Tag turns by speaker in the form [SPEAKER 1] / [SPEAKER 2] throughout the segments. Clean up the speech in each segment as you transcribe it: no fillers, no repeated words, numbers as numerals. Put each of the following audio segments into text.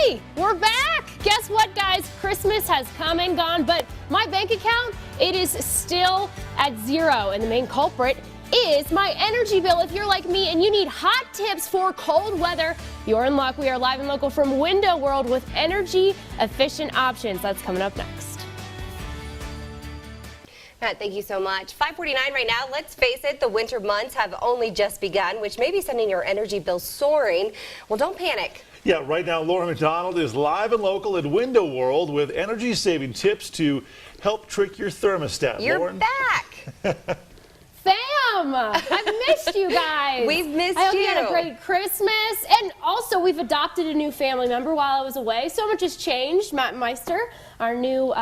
[SPEAKER 1] Hey, we're back! Guess what, guys? Christmas has come and gone, but my bank account, it is still at zero, and the main culprit is my energy bill. If you're like me and you need hot tips for cold weather, you're in luck. We are live and local from Window World with energy efficient options. That's coming up next.
[SPEAKER 2] Matt, thank you so much. 5:49 right now. Let's face it, the winter months have only just begun, which may be sending your energy bill soaring. Well, don't panic.
[SPEAKER 3] Yeah, right now, Lauren McDonald is live and local at Window World with energy-saving tips to help trick your thermostat.
[SPEAKER 2] You're
[SPEAKER 3] Lauren?
[SPEAKER 2] back.
[SPEAKER 1] Sam, I've missed you guys.
[SPEAKER 2] We've missed
[SPEAKER 1] I hope
[SPEAKER 2] you.
[SPEAKER 1] you had a great Christmas. And also, we've adopted a new family member while I was away. So much has changed. Matt Meister, our new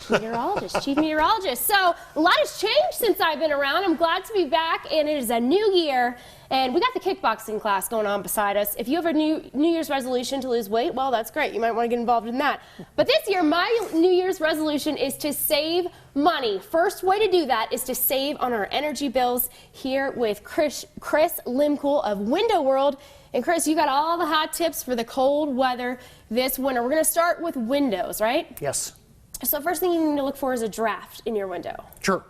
[SPEAKER 1] meteorologist, chief meteorologist. So a lot has changed since I've been around. I'm glad to be back, and it is a new year. And we got the kickboxing class going on beside us. If you have a New Year's resolution to lose weight, well, that's great. You might want to get involved in that. But this year, my New Year's resolution is to save money. First way to do that is to save on our energy bills here with Chris Limcool of Window World. And Chris, you got all the hot tips for the cold weather this winter. We're going to start with windows, right?
[SPEAKER 4] Yes.
[SPEAKER 1] So first thing you need to look for is a draft in your window.
[SPEAKER 4] Sure.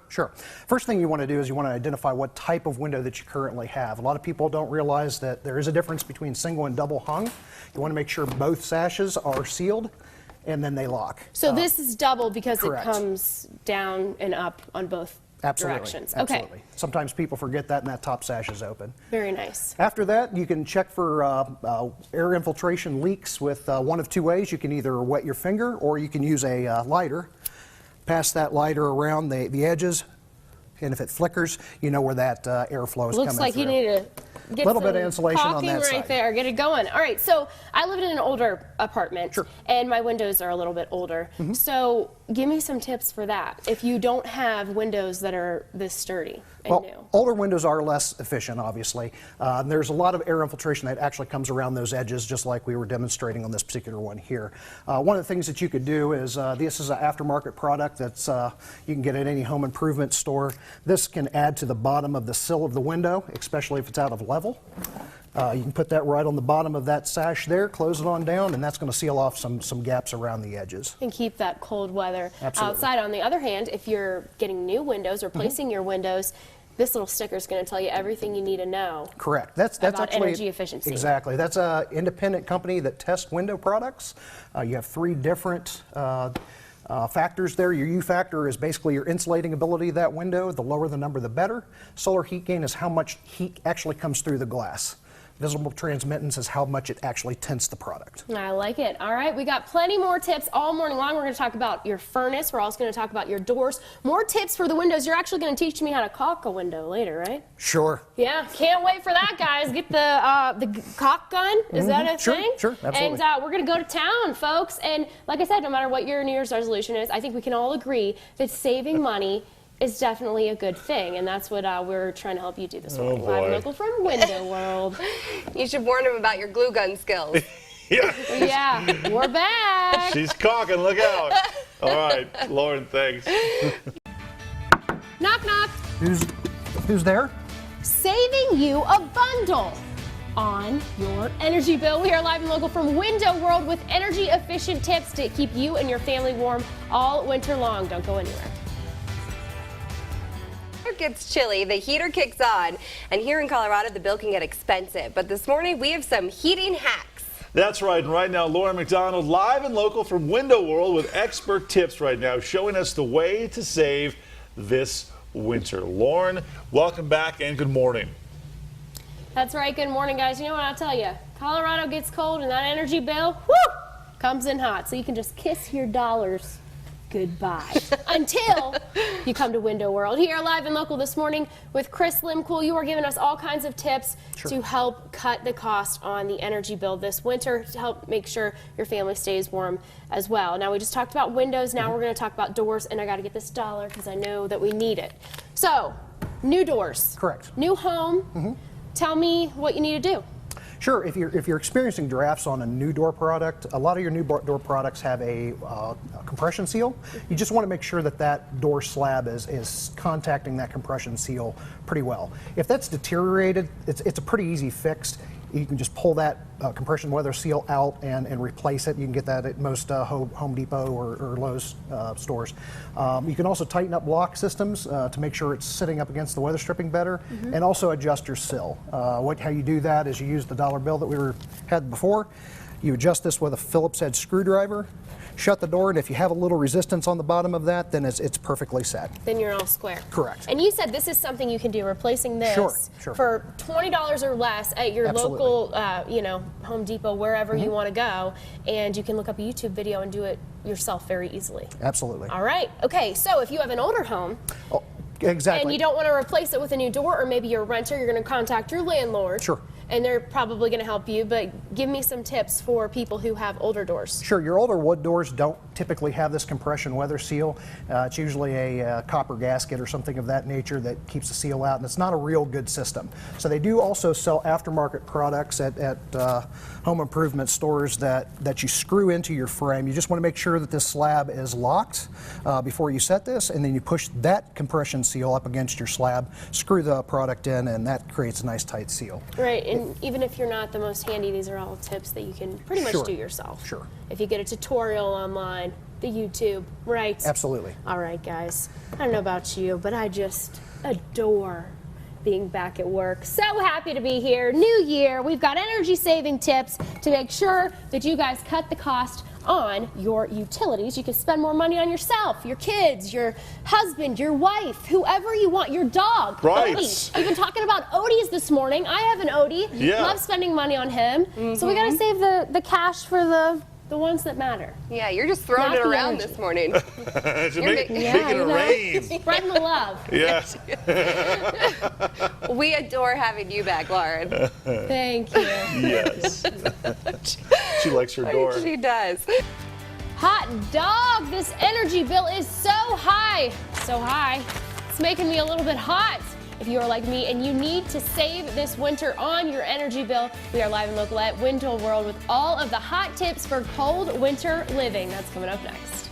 [SPEAKER 4] First thing you want to do is you want to identify what type of window that you currently have. A lot of people don't realize that there is a difference between single and double hung. You want to make sure both sashes are sealed and then they lock.
[SPEAKER 1] So this is double because
[SPEAKER 4] correct.
[SPEAKER 1] It comes down and up on both directions.
[SPEAKER 4] Absolutely.
[SPEAKER 1] Okay.
[SPEAKER 4] Sometimes people forget that and that top sash is open.
[SPEAKER 1] Very nice.
[SPEAKER 4] After that, you can check for air infiltration leaks with one of two ways. You can either wet your finger or you can use a lighter. Pass that lighter around the edges, and if it flickers, you know where that airflow is coming through.
[SPEAKER 1] Looks like you need to get
[SPEAKER 4] little
[SPEAKER 1] some
[SPEAKER 4] bit of insulation on
[SPEAKER 1] caulking
[SPEAKER 4] that
[SPEAKER 1] right
[SPEAKER 4] side.
[SPEAKER 1] there. Get it going. All right, so I lived in an older apartment,
[SPEAKER 4] Sure.
[SPEAKER 1] and my windows are a little bit older. So give me some tips for that if you don't have windows that are this sturdy and new.
[SPEAKER 4] Older windows are less efficient, obviously. There's a lot of air infiltration that actually comes around those edges, just like we were demonstrating on this particular one here. One of the things that you could do is, this is an aftermarket product that's you can get at any home improvement store. This can add to the bottom of the sill of the window, especially if it's out of level. You can put that right on the bottom of that sash there, close it on down, and that's going to seal off some gaps around the edges.
[SPEAKER 1] And keep that cold weather
[SPEAKER 4] Absolutely.
[SPEAKER 1] outside. On the other hand, if you're getting new windows or replacing your windows, this little sticker is going to tell you everything you need to know.
[SPEAKER 4] Correct. That's
[SPEAKER 1] about
[SPEAKER 4] actually
[SPEAKER 1] energy efficiency.
[SPEAKER 4] Exactly. That's an independent company that tests window products. You have three different factors there. Your U factor is basically your insulating ability of that window. The lower the number, the better. Solar heat gain is how much heat actually comes through the glass. Visible transmittance is how much it actually tints the product.
[SPEAKER 1] I like it. All right, we got plenty more tips all morning long. We're going to talk about your furnace. We're also going to talk about your doors. More tips for the windows. You're actually going to teach me how to caulk a window later, right?
[SPEAKER 4] Sure.
[SPEAKER 1] Yeah, can't wait for that, guys. Get the caulk gun. Is that a thing?
[SPEAKER 4] Sure, absolutely.
[SPEAKER 1] And we're going to go to town, folks. And like I said, no matter what your New Year's resolution is, I think we can all agree that saving money is definitely a good thing, and that's what we're trying to help you do this morning. Live and local from Window World.
[SPEAKER 2] You should warn him about your glue gun skills.
[SPEAKER 1] Yeah, we're back.
[SPEAKER 3] She's caulking, look out. All right, Lauren, thanks.
[SPEAKER 1] Knock, knock.
[SPEAKER 4] Who's there?
[SPEAKER 1] Saving you a bundle on your energy bill. We are live and local from Window World with energy efficient tips to keep you and your family warm all winter long. Don't go anywhere.
[SPEAKER 2] It gets chilly, the heater kicks on, and here in Colorado the bill can get expensive. But this morning we have some heating hacks.
[SPEAKER 3] That's right, and right now, Lauren McDonald live and local from Window World with expert tips right now, showing us the way to save this winter. Lauren, welcome back and good morning.
[SPEAKER 1] That's right. Good morning, guys. You know what I'll tell you? Colorado gets cold and that energy bill, woo, comes in hot. So you can just kiss your dollars goodbye until you come to Window World. Here live and local this morning with Chris Limcool. You are giving us all kinds of tips to help cut the cost on the energy bill this winter to help make sure your family stays warm as well. Now we just talked about windows. Now we're going to talk about doors, and I got to get this dollar because I know that we need it. So new doors.
[SPEAKER 4] Correct.
[SPEAKER 1] New home. Tell me what you need to do.
[SPEAKER 4] Sure. If you're experiencing drafts on a new door product, a lot of your new door products have a compression seal. You just want to make sure that that door slab is contacting that compression seal pretty well. If that's deteriorated, it's a pretty easy fix. you can just pull that compression weather seal out and replace it. You can get that at most Home Depot or Lowe's stores. You can also tighten up lock systems to make sure it's sitting up against the weather stripping better, and also adjust your sill. How you do that is you use the dollar bill that we had before. You adjust this with a Phillips head screwdriver, shut the door, and if you have a little resistance on the bottom of that, then it's perfectly set.
[SPEAKER 1] Then you're all square.
[SPEAKER 4] Correct.
[SPEAKER 1] And you said this is something you can do, replacing this
[SPEAKER 4] Sure.
[SPEAKER 1] for $20 or less at your
[SPEAKER 4] Absolutely.
[SPEAKER 1] local, Home Depot, wherever you want to go, and you can look up a YouTube video and do it yourself very easily.
[SPEAKER 4] Absolutely.
[SPEAKER 1] All right. Okay, so if you have an older home,
[SPEAKER 4] Oh, exactly.
[SPEAKER 1] and you don't want to replace it with a new door, or maybe you're a renter, you're going to contact your landlord.
[SPEAKER 4] Sure.
[SPEAKER 1] And they're probably going to help you, but give me some tips for people who have older doors.
[SPEAKER 4] Sure, your older wood doors don't typically have this compression weather seal. It's usually a copper gasket or something of that nature that keeps the seal out, and it's not a real good system. So they do also sell aftermarket products at home improvement stores that you screw into your frame. You just want to make sure that this slab is locked before you set this, and then you push that compression seal up against your slab, screw the product in, and that creates a nice tight seal.
[SPEAKER 1] Right, and even if you're not the most handy, these are all tips that you can pretty much
[SPEAKER 4] Sure.
[SPEAKER 1] do yourself.
[SPEAKER 4] Sure.
[SPEAKER 1] If you get a tutorial online, the YouTube, right?
[SPEAKER 4] Absolutely.
[SPEAKER 1] All right, guys. I don't know about you, but I just adore being back at work. So happy to be here. New year. We've got energy saving tips to make sure that you guys cut the cost on your utilities. You can spend more money on yourself, your kids, your husband, your wife, whoever you want, your dog.
[SPEAKER 3] Right.
[SPEAKER 1] Odie. We've been talking about Odies this morning. I have an Odie.
[SPEAKER 3] Yeah.
[SPEAKER 1] Love spending money on him. So we got to save the cash for the ones that matter.
[SPEAKER 2] Yeah, you're just throwing
[SPEAKER 1] Not
[SPEAKER 2] it
[SPEAKER 1] the
[SPEAKER 2] around
[SPEAKER 1] energy.
[SPEAKER 2] this morning.
[SPEAKER 3] Just
[SPEAKER 2] You're
[SPEAKER 3] make
[SPEAKER 2] ma-
[SPEAKER 3] it rain.
[SPEAKER 1] Spreading the love.
[SPEAKER 3] Yeah.
[SPEAKER 2] We adore having you back, Lauren.
[SPEAKER 1] Thank you.
[SPEAKER 3] Yes. She likes her door.
[SPEAKER 2] She does.
[SPEAKER 1] Hot dog, this energy bill is so high. So high. It's making me a little bit hot. If you are like me and you need to save this winter on your energy bill, we are live and local at Window World with all of the hot tips for cold winter living. That's coming up next.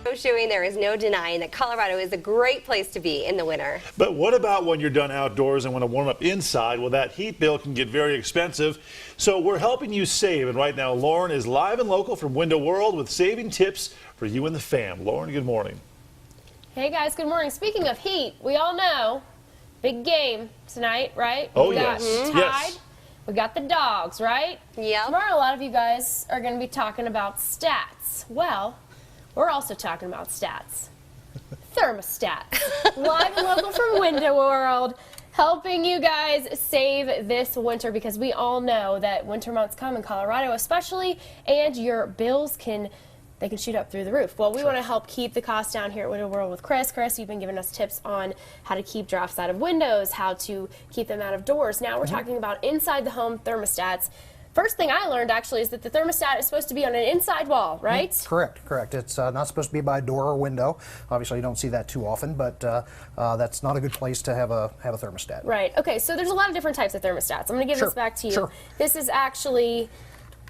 [SPEAKER 2] Snowshoeing, there is no denying that Colorado is a great place to be in the winter.
[SPEAKER 3] But what about when you're done outdoors and want to warm up inside? Well, that heat bill can get very expensive. So we're helping you save. And right now, Lauren is live and local from Window World with saving tips for you and the fam. Lauren, good morning.
[SPEAKER 1] Hey guys, good morning. Speaking of heat, we all know, big game tonight, right?
[SPEAKER 3] Oh,
[SPEAKER 1] We got
[SPEAKER 3] yes.
[SPEAKER 1] Tide.
[SPEAKER 3] Yes.
[SPEAKER 1] We got the dogs, right?
[SPEAKER 2] Yep.
[SPEAKER 1] Tomorrow, a lot of you guys are going to be talking about stats. Well, we're also talking about stats. Thermostats. Live and local from Window World, helping you guys save this winter because we all know that winter months come in Colorado especially, and your bills can shoot up through the roof. Well, we want to help keep the cost down here at Window World with Chris. Chris, you've been giving us tips on how to keep drafts out of windows, how to keep them out of doors. Now we're talking about inside the home thermostats. First thing I learned actually is that the thermostat is supposed to be on an inside wall, right?
[SPEAKER 4] Correct. It's not supposed to be by a door or window. Obviously, you don't see that too often, but that's not a good place to have a thermostat.
[SPEAKER 1] Right. Okay, so there's a lot of different types of thermostats. I'm going to give
[SPEAKER 4] Sure,
[SPEAKER 1] this back to you.
[SPEAKER 4] sure.
[SPEAKER 1] This is actually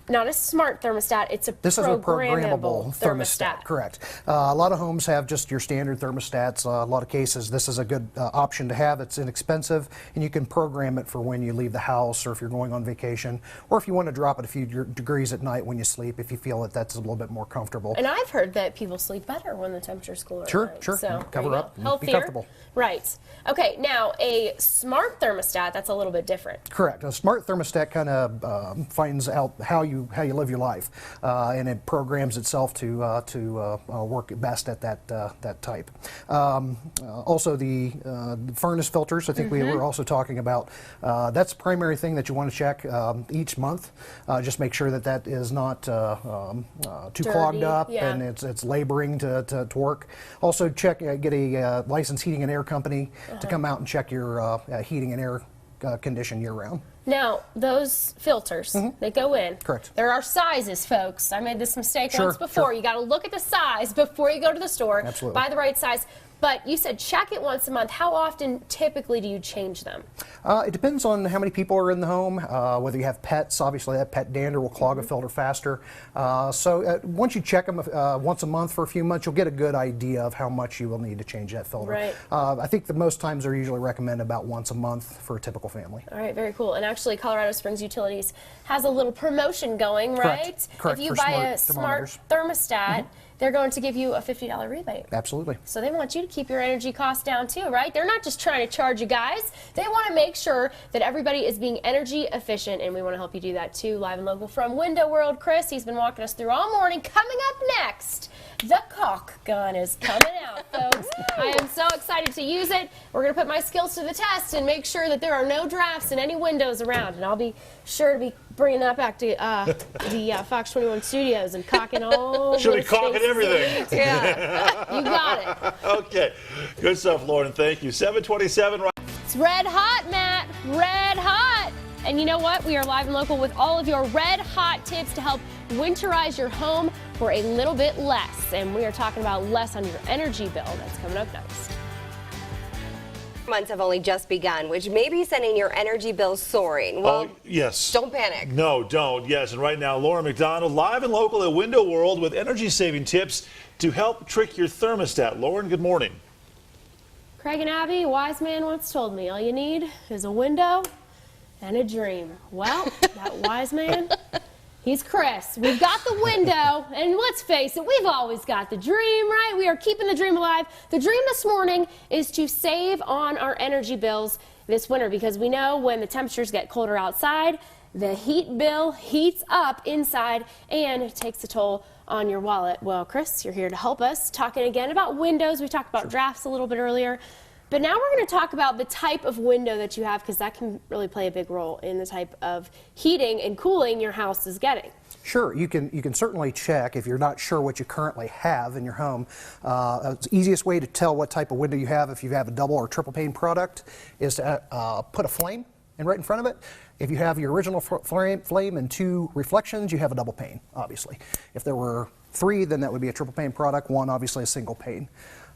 [SPEAKER 1] not a smart thermostat, it's a
[SPEAKER 4] This is a
[SPEAKER 1] programmable
[SPEAKER 4] programmable thermostat. Correct. A lot of homes have just your standard thermostats. A lot of cases, this is a good option to have. It's inexpensive, and you can program it for when you leave the house or if you're going on vacation, or if you want to drop it a few degrees at night when you sleep, if you feel that that's a little bit more comfortable.
[SPEAKER 1] And I've heard that people sleep better when the temperature's cooler.
[SPEAKER 4] Sure,
[SPEAKER 1] at night.
[SPEAKER 4] sure.
[SPEAKER 1] So,
[SPEAKER 4] Cover
[SPEAKER 1] there you
[SPEAKER 4] up
[SPEAKER 1] go.
[SPEAKER 4] and be
[SPEAKER 1] Healthier.
[SPEAKER 4] comfortable.
[SPEAKER 1] Right. Okay, now a smart thermostat, that's a little bit different.
[SPEAKER 4] Correct. A smart thermostat kind of finds out how you live your life, and it programs itself to work best at that type. Also, the furnace filters. I think we were also talking about. That's the primary thing that you want to check each month. Just make sure that is not too clogged up and it's laboring to work. Also, get a licensed heating and air company to come out and check your heating and air condition year-round.
[SPEAKER 1] Now, those filters, they go in.
[SPEAKER 4] Correct.
[SPEAKER 1] There are sizes, folks. I made this mistake
[SPEAKER 4] Sure,
[SPEAKER 1] once before.
[SPEAKER 4] sure.
[SPEAKER 1] You got to look at the size before you go to the store.
[SPEAKER 4] Absolutely.
[SPEAKER 1] Buy the right size. But you said check it once a month. How often typically do you change them?
[SPEAKER 4] It depends on how many people are in the home, whether you have pets. Obviously, that pet dander will clog a filter faster. So once you check them once a month for a few months, you'll get a good idea of how much you will need to change that filter.
[SPEAKER 1] Right.
[SPEAKER 4] I think the most times they're usually recommended about once a month for a typical family.
[SPEAKER 1] All right, very cool. And actually, Colorado Springs Utilities has a little promotion going, right?
[SPEAKER 4] Correct.
[SPEAKER 1] If you
[SPEAKER 4] For
[SPEAKER 1] buy
[SPEAKER 4] smart
[SPEAKER 1] a smart
[SPEAKER 4] thermometers.
[SPEAKER 1] thermostat, they're going to give you a $50 rebate.
[SPEAKER 4] Absolutely.
[SPEAKER 1] So they want you to keep your energy costs down too, right? They're not just trying to charge you guys. They want to make sure that everybody is being energy efficient, and we want to help you do that too. Live and local from Window World, Chris. He's been walking us through all morning. Coming up next, the caulk gun is coming out, folks. I am so excited to use it. We're going to put my skills to the test and make sure that there are no drafts in any windows around, and I'll be sure to be bringing that back to the FOX21 studios and caulking all
[SPEAKER 3] Should be
[SPEAKER 1] those
[SPEAKER 3] caulking
[SPEAKER 1] spaces.
[SPEAKER 3] everything.
[SPEAKER 1] Yeah, you got it.
[SPEAKER 3] Okay. Good stuff, Lauren. Thank you. 727 right.
[SPEAKER 1] It's red hot, Matt. Red hot. And you know what? We are live and local with all of your red hot tips to help winterize your home for a little bit less. And we are talking about less on your energy bill. That's coming up next.
[SPEAKER 2] Months have only just begun, which may be sending your energy bills soaring. Well,
[SPEAKER 3] yes.
[SPEAKER 2] don't panic.
[SPEAKER 3] No, don't. Yes, and right now, Lauren McDonald, live and local at Window World with energy-saving tips to help trick your thermostat. Lauren, good morning.
[SPEAKER 1] Craig and Abby, a wise man once told me, all you need is a window and a dream. Well, that wise man, he's Chris. We've got the window, and let's face it, we've always got the dream, right? We are keeping the dream alive. The dream this morning is to save on our energy bills this winter, because we know when the temperatures get colder outside, the heat bill heats up inside and it takes a toll on your wallet. Well, Chris, you're here to help us. Talking again about windows. We talked about drafts a little bit earlier. But now we're going to talk about the type of window that you have, because that can really play a big role in the type of heating and cooling your house is getting.
[SPEAKER 4] Sure, you can certainly check if you're not sure what you currently have in your home. The easiest way to tell what type of window you have, if you have a double or triple pane product, is to put a flame right in front of it. If you have your original flame and 2 reflections, you have a double pane, obviously. If there were 3, then that would be a triple pane product. 1, obviously, a single pane.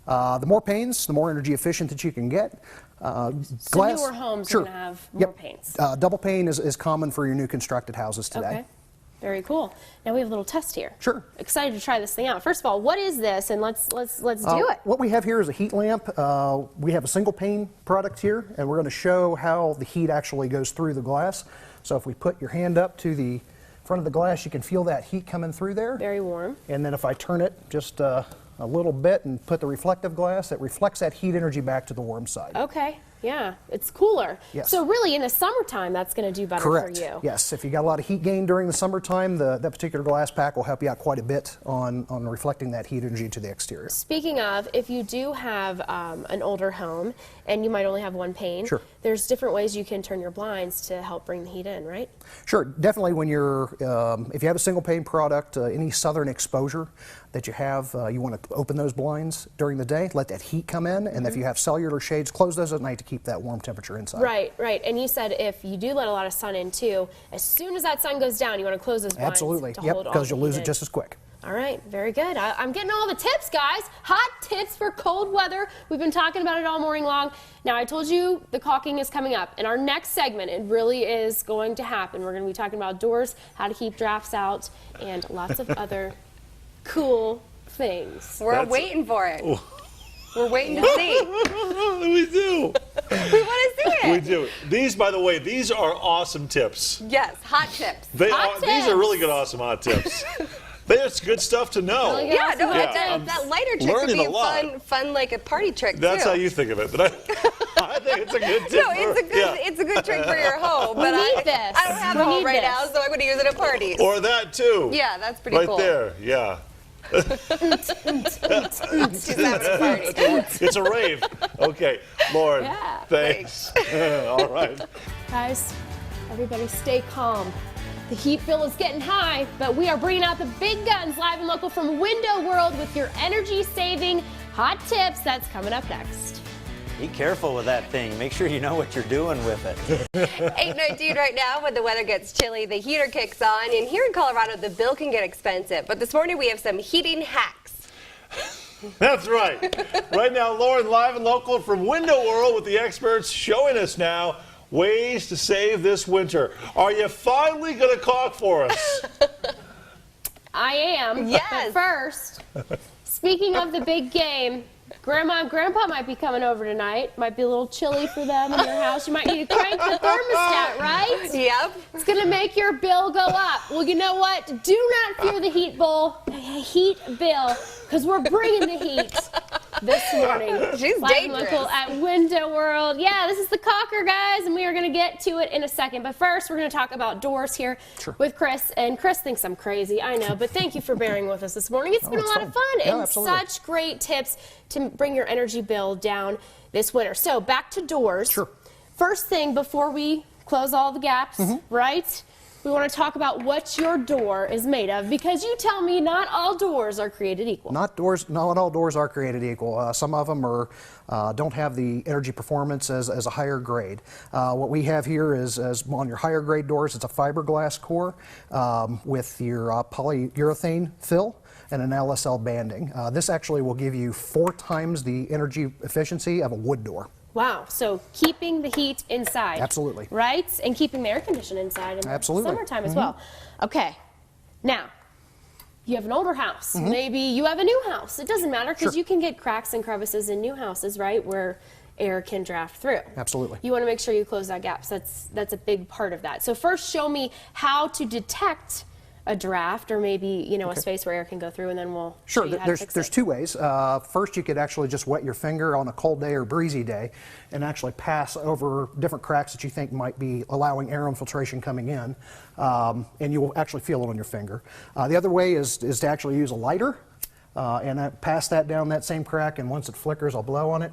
[SPEAKER 4] The more panes, the more energy efficient that you can get.
[SPEAKER 1] Glass, newer homes are going to have more panes.
[SPEAKER 4] Double pane is common for your new constructed houses today.
[SPEAKER 1] Okay. Very cool. Now we have a little test here.
[SPEAKER 4] Sure.
[SPEAKER 1] Excited to try this thing out. First of all, what is this? And let's do it.
[SPEAKER 4] What we have here is a heat lamp. We have a single pane product here, and we're going to show how the heat actually goes through the glass. So if we put your hand up to the front of the glass, you can feel that heat coming through there.
[SPEAKER 1] Very warm.
[SPEAKER 4] And then if I turn it just a little bit and put the reflective glass, it reflects that heat energy back to the warm side.
[SPEAKER 1] Okay. Yeah, it's cooler.
[SPEAKER 4] Yes.
[SPEAKER 1] So really, in the summertime, that's going to do better
[SPEAKER 4] Correct.
[SPEAKER 1] for you.
[SPEAKER 4] Yes. If you got a lot of heat gain during the summertime, that particular glass pack will help you out quite a bit on reflecting that heat energy to the exterior.
[SPEAKER 1] Speaking of, if you do have an older home and you might only have 1 pane,
[SPEAKER 4] Sure.
[SPEAKER 1] there's different ways you can turn your blinds to help bring the heat in, right?
[SPEAKER 4] Sure. Definitely when you're, if you have a single pane product, any southern exposure that you have, you want to open those blinds during the day, let that heat come in, and if you have cellular shades, close those at night to keep that warm temperature inside.
[SPEAKER 1] Right, right. And you said if you do let a lot of sun in too, as soon as that sun goes down, you want to close those blinds.
[SPEAKER 4] Absolutely.
[SPEAKER 1] To
[SPEAKER 4] Yep,
[SPEAKER 1] hold all
[SPEAKER 4] because
[SPEAKER 1] the
[SPEAKER 4] you'll lose
[SPEAKER 1] heat
[SPEAKER 4] it
[SPEAKER 1] in.
[SPEAKER 4] just as quick.
[SPEAKER 1] All right, very good. I'm getting all the tips, guys. Hot tips for cold weather. We've been talking about it all morning long. Now, I told you the caulking is coming up. In our next segment, it really is going to happen. We're going to be talking about doors, how to keep drafts out, and lots of other cool things.
[SPEAKER 2] We're waiting for it. We're waiting to see.
[SPEAKER 3] We do.
[SPEAKER 2] We want to see it.
[SPEAKER 3] We do. These, by the way, these are awesome tips.
[SPEAKER 2] Yes, hot tips.
[SPEAKER 3] These
[SPEAKER 1] tips.
[SPEAKER 3] are really good, awesome hot tips. It's good stuff to know.
[SPEAKER 1] Really good.
[SPEAKER 2] Yeah, no,
[SPEAKER 3] Yeah.
[SPEAKER 2] that lighter trick could
[SPEAKER 3] learning
[SPEAKER 2] be
[SPEAKER 3] a lot.
[SPEAKER 2] fun like a party trick
[SPEAKER 3] That's
[SPEAKER 2] too.
[SPEAKER 3] how you think of it, but I think it's a good tip.
[SPEAKER 2] No, it's a good trick for your home.
[SPEAKER 1] We
[SPEAKER 2] But
[SPEAKER 1] need this.
[SPEAKER 2] I don't have
[SPEAKER 1] We
[SPEAKER 2] a home
[SPEAKER 1] need
[SPEAKER 2] right
[SPEAKER 1] this.
[SPEAKER 2] now, so I'm going to use it at parties.
[SPEAKER 3] Or that too.
[SPEAKER 2] Yeah, that's pretty cool.
[SPEAKER 3] Right there, yeah.
[SPEAKER 2] She's having a party.
[SPEAKER 3] It's a rave. Okay, Lauren,
[SPEAKER 1] Yeah.
[SPEAKER 3] thanks. All right.
[SPEAKER 1] Guys, everybody stay calm. The heat bill is getting high, but we are bringing out the big guns live and local from Window World with your energy-saving hot tips. That's coming up next.
[SPEAKER 5] Be careful with that thing. Make sure you know what you're doing with it.
[SPEAKER 2] 8:19 right now. When the weather gets chilly, the heater kicks on. And here in Colorado, the bill can get expensive. But this morning, we have some heating hacks.
[SPEAKER 3] That's right. Right now, Lauren, live and local from Window World with the experts showing us now ways to save this winter. Are you finally going to caulk for us?
[SPEAKER 1] I am.
[SPEAKER 2] Yes.
[SPEAKER 1] But first, speaking of the big game, Grandma and Grandpa might be coming over tonight. Might be a little chilly for them in your house. You might need to crank the thermostat, right?
[SPEAKER 2] Yep.
[SPEAKER 1] It's going to make your bill go up. Well, you know what? Do not fear the heat bill, because we're bringing the heat this morning.
[SPEAKER 2] She's
[SPEAKER 1] Live and
[SPEAKER 2] dangerous.
[SPEAKER 1] local at Window World. Yeah, this is the Cocker, guys, and we are going to get to it in a second. But first, we're going to talk about doors here with Chris. And Chris thinks I'm crazy, I know, but thank you for bearing with us this morning. It's been a lot of fun and
[SPEAKER 4] absolutely.
[SPEAKER 1] such great tips to bring your energy bill down this winter. So back to doors.
[SPEAKER 4] Sure.
[SPEAKER 1] First thing before we close all the gaps, right? We want to talk about what your door is made of, because you tell me not all doors are created equal.
[SPEAKER 4] Not all doors are created equal. Some of them don't have the energy performance as a higher grade. What we have here is on your higher grade doors, it's a fiberglass core with your polyurethane fill and an LSL banding. This actually will give you 4 times the energy efficiency of a wood door.
[SPEAKER 1] Wow, so keeping the heat inside.
[SPEAKER 4] Absolutely.
[SPEAKER 1] Right? And keeping the air conditioning inside in the summertime as well. Okay, now, you have an older house. Maybe you have a new house. It doesn't matter, because you can get cracks and crevices in new houses, right, where air can draft through.
[SPEAKER 4] Absolutely.
[SPEAKER 1] You want to make sure you close that gap. So that's a big part of that. So first, show me how to detect a draft, or maybe a space where air can go through, and then we'll show you how to fix
[SPEAKER 4] there's
[SPEAKER 1] it.
[SPEAKER 4] 2 ways. First, you could actually just wet your finger on a cold day or breezy day and actually pass over different cracks that you think might be allowing air infiltration coming in, and you will actually feel it on your finger. The other way is to actually use a lighter and pass that down that same crack, and once it flickers, I'll blow on it.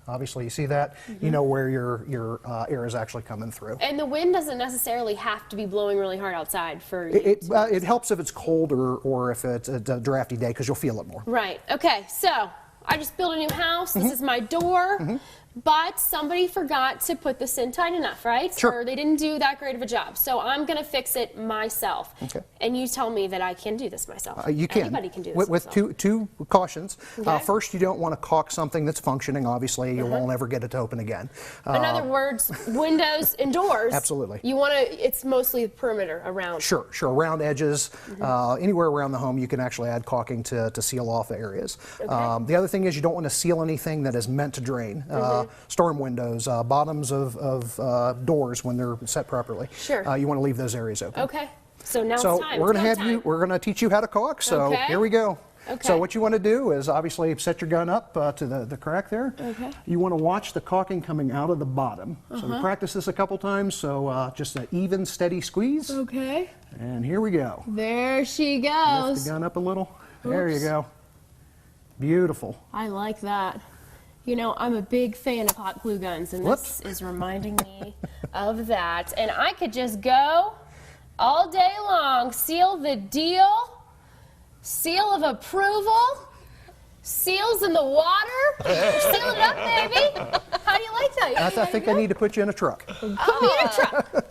[SPEAKER 4] Obviously, you see that, you know where your air is actually coming through.
[SPEAKER 1] And the wind doesn't necessarily have to be blowing really hard outside for you.
[SPEAKER 4] It helps if it's cold or if it's a drafty day, because you'll feel it more.
[SPEAKER 1] Right. Okay, so I just built a new house. This is my door. But somebody forgot to put this in tight enough, right?
[SPEAKER 4] Sure.
[SPEAKER 1] Or they didn't do that great of a job. So I'm going to fix it myself.
[SPEAKER 4] Okay.
[SPEAKER 1] And you tell me that I can do this myself.
[SPEAKER 4] You can.
[SPEAKER 1] Anybody can do this
[SPEAKER 4] with
[SPEAKER 1] myself.
[SPEAKER 4] two cautions.
[SPEAKER 1] Okay.
[SPEAKER 4] First, you don't want to caulk something that's functioning. Obviously, you won't ever get it to open again.
[SPEAKER 1] In other words, windows and doors.
[SPEAKER 4] Absolutely.
[SPEAKER 1] You want to, it's mostly the perimeter around.
[SPEAKER 4] Sure. Around edges, anywhere around the home, you can actually add caulking to seal off areas.
[SPEAKER 1] Okay.
[SPEAKER 4] The other thing is you don't want to seal anything that is meant to drain. Storm windows, bottoms of doors when they're set properly.
[SPEAKER 1] Sure.
[SPEAKER 4] You want to leave those areas open.
[SPEAKER 1] Okay. So now
[SPEAKER 4] So
[SPEAKER 1] it's time.
[SPEAKER 4] we're
[SPEAKER 1] It's go time.
[SPEAKER 4] we're going to teach you how to caulk. So
[SPEAKER 1] Okay.
[SPEAKER 4] here we go.
[SPEAKER 1] Okay.
[SPEAKER 4] So what you want to do is obviously set your gun up to the crack there.
[SPEAKER 1] Okay.
[SPEAKER 4] You want to watch the caulking coming out of the bottom. So we practice this a couple times. So just an even, steady squeeze.
[SPEAKER 1] Okay.
[SPEAKER 4] And here we go.
[SPEAKER 1] There she
[SPEAKER 4] Lift
[SPEAKER 1] goes.
[SPEAKER 4] the gun up a little. There you
[SPEAKER 1] Oops.
[SPEAKER 4] go. Beautiful.
[SPEAKER 1] I like that. You know, I'm a big fan of hot glue guns, and
[SPEAKER 4] Whoops.
[SPEAKER 1] this is reminding me of that. And I could just go all day long, seal the deal, seal of approval, seals in the water. Seal it up, baby. How do you like that?
[SPEAKER 4] I think I need to put you in a truck.
[SPEAKER 1] Put me in a truck.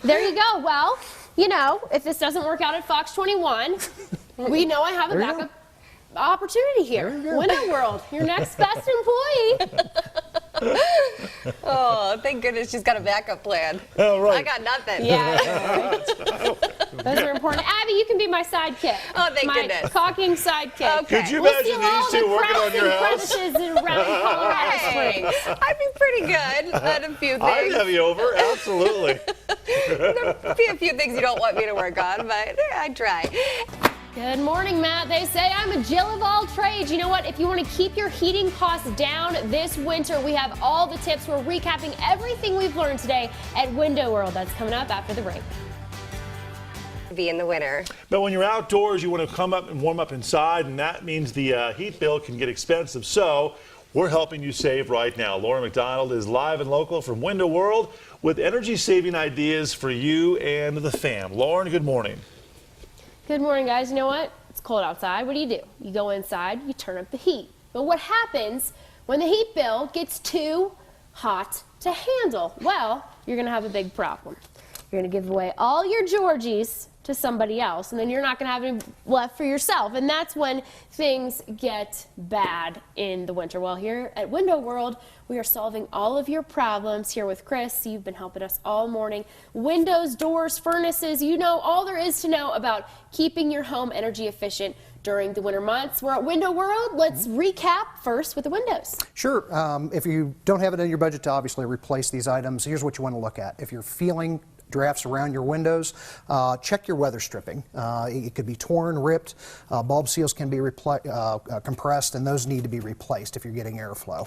[SPEAKER 1] There you go. Well, you know, if this doesn't work out at FOX21, we know I have a
[SPEAKER 4] There you go.
[SPEAKER 1] backup opportunity here.
[SPEAKER 4] There you go.
[SPEAKER 1] Window World, your next best employee.
[SPEAKER 2] Oh, thank goodness she's got a backup plan.
[SPEAKER 3] Oh, right.
[SPEAKER 2] I got nothing.
[SPEAKER 1] Yeah, right. Those are important. Abby, you can be my sidekick.
[SPEAKER 2] Oh, thank
[SPEAKER 1] my
[SPEAKER 2] goodness.
[SPEAKER 1] caulking sidekick.
[SPEAKER 2] Okay.
[SPEAKER 3] Could you
[SPEAKER 1] We'll
[SPEAKER 3] imagine
[SPEAKER 1] seal all
[SPEAKER 3] these two
[SPEAKER 1] the
[SPEAKER 3] working on
[SPEAKER 1] cracks
[SPEAKER 3] your
[SPEAKER 1] and
[SPEAKER 3] house?
[SPEAKER 1] crevices around Colorado
[SPEAKER 2] Hey,
[SPEAKER 1] Springs.
[SPEAKER 2] I'd be pretty good at a few
[SPEAKER 3] I'd
[SPEAKER 2] things.
[SPEAKER 3] have you over, absolutely.
[SPEAKER 2] There'd be a few things you don't want me to work on, but I'd try.
[SPEAKER 1] Good morning, Matt. They say I'm a Jill of all trades. You know what? If you want to keep your heating costs down this winter, we have all the tips. We're recapping everything we've learned today at Window World. That's coming up after the break.
[SPEAKER 2] Be in the winter.
[SPEAKER 3] But when you're outdoors, you want to come up and warm up inside, and that means the heat bill can get expensive. So we're helping you save right now. Lauren McDonald is live and local from Window World with energy-saving ideas for you and the fam. Lauren, good morning.
[SPEAKER 1] Good morning, guys. You know what? It's cold outside. What do? You go inside, you turn up the heat. But what happens when the heat bill gets too hot to handle? Well, you're going to have a big problem. You're going to give away all your Georgies to somebody else, and then you're not going to have any left for yourself, and that's when things get bad in the winter. Well, here at Window World, we are solving all of your problems here with Chris. You've been helping us all morning. Windows, doors, furnaces, you know all there is to know about keeping your home energy efficient during the winter months. We're at Window World. Let's recap first with the windows.
[SPEAKER 4] Sure. If you don't have it in your budget to obviously replace these items, here's what you want to look at. If you're feeling drafts around your windows, check your weather stripping. It could be torn, ripped, bulb seals can be compressed, and those need to be replaced if you're getting airflow.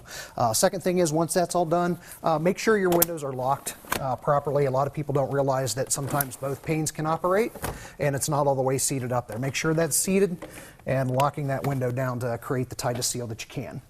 [SPEAKER 4] Second thing is, once that's all done, make sure your windows are locked properly. A lot of people don't realize that sometimes both panes can operate and it's not all the way seated up there. Make sure that's seated and locking that window down to create the tightest seal that you can.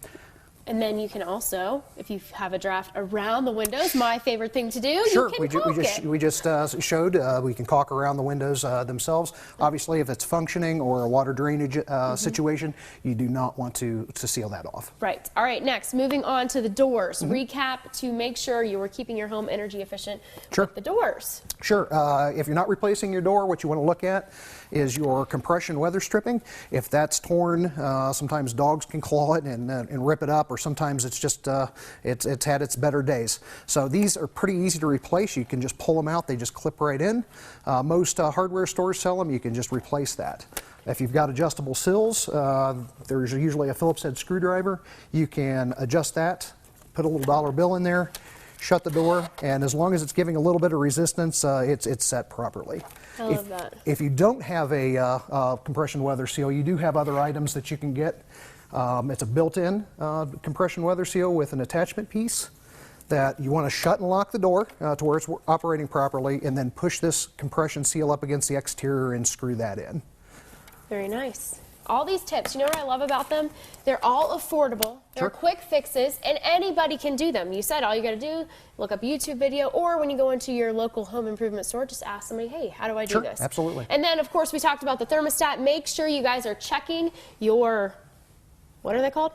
[SPEAKER 1] And then you can also, if you have a draft around the windows, my favorite thing to do,
[SPEAKER 4] Sure,
[SPEAKER 1] you can caulk it.
[SPEAKER 4] we just showed we can caulk around the windows themselves. Obviously, if it's functioning or a water drainage situation, you do not want to seal that off.
[SPEAKER 1] Right. All right, next, moving on to the doors. Recap to make sure you are keeping your home energy efficient with the doors.
[SPEAKER 4] Sure. If you're not replacing your door, what you want to look at is your compression weather stripping. If that's torn, sometimes dogs can claw it and rip it up, or sometimes it's just it's had its better days. So these are pretty easy to replace. You can just pull them out. They just clip right in. Most hardware stores sell them. You can just replace that. If you've got adjustable sills, there's usually a Phillips head screwdriver. You can adjust that, put a little dollar bill in there, shut the door, and as long as it's giving a little bit of resistance, it's set properly.
[SPEAKER 1] I love that.
[SPEAKER 4] If you don't have a compression weather seal, you do have other items that you can get. It's a built-in compression weather seal with an attachment piece that you want to shut and lock the door to where it's operating properly, and then push this compression seal up against the exterior and screw that in.
[SPEAKER 1] Very nice. All these tips, you know what I love about them? They're all affordable, they're quick fixes, and anybody can do them. You said all you got to do, look up a YouTube video, or when you go into your local home improvement store, just ask somebody, hey, how do I do this?
[SPEAKER 4] Absolutely.
[SPEAKER 1] And then, of course, we talked about the thermostat. Make sure you guys are checking your, what are they called?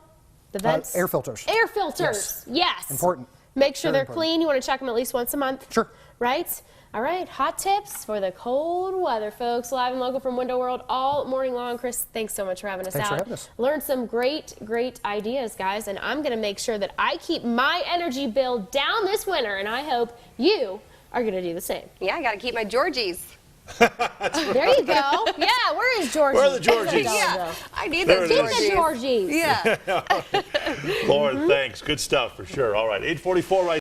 [SPEAKER 1] The vents?
[SPEAKER 4] Air filters.
[SPEAKER 1] Air filters, yes.
[SPEAKER 4] Important.
[SPEAKER 1] Make sure
[SPEAKER 4] Very
[SPEAKER 1] they're
[SPEAKER 4] important.
[SPEAKER 1] clean. You want to check them at least once a month.
[SPEAKER 4] Sure.
[SPEAKER 1] Right? All right, hot tips for the cold weather, folks. Live and local from Window World all morning long. Chris, thanks so much for having us
[SPEAKER 4] Thanks
[SPEAKER 1] out.
[SPEAKER 4] for having us.
[SPEAKER 1] Learned some great ideas, guys, and I'm going to make sure that I keep my energy bill down this winter, and I hope you are going to do the same.
[SPEAKER 2] Yeah, I got to keep my Georgies.
[SPEAKER 1] There you go. Yeah, where is Georgie?
[SPEAKER 3] Where are the Georgies?
[SPEAKER 2] Yeah, I need
[SPEAKER 3] There
[SPEAKER 2] those
[SPEAKER 3] it
[SPEAKER 1] Keep
[SPEAKER 3] is.
[SPEAKER 1] the Georgies.
[SPEAKER 2] Yeah.
[SPEAKER 3] Lauren, thanks. Good stuff for sure. All right, 8:44 right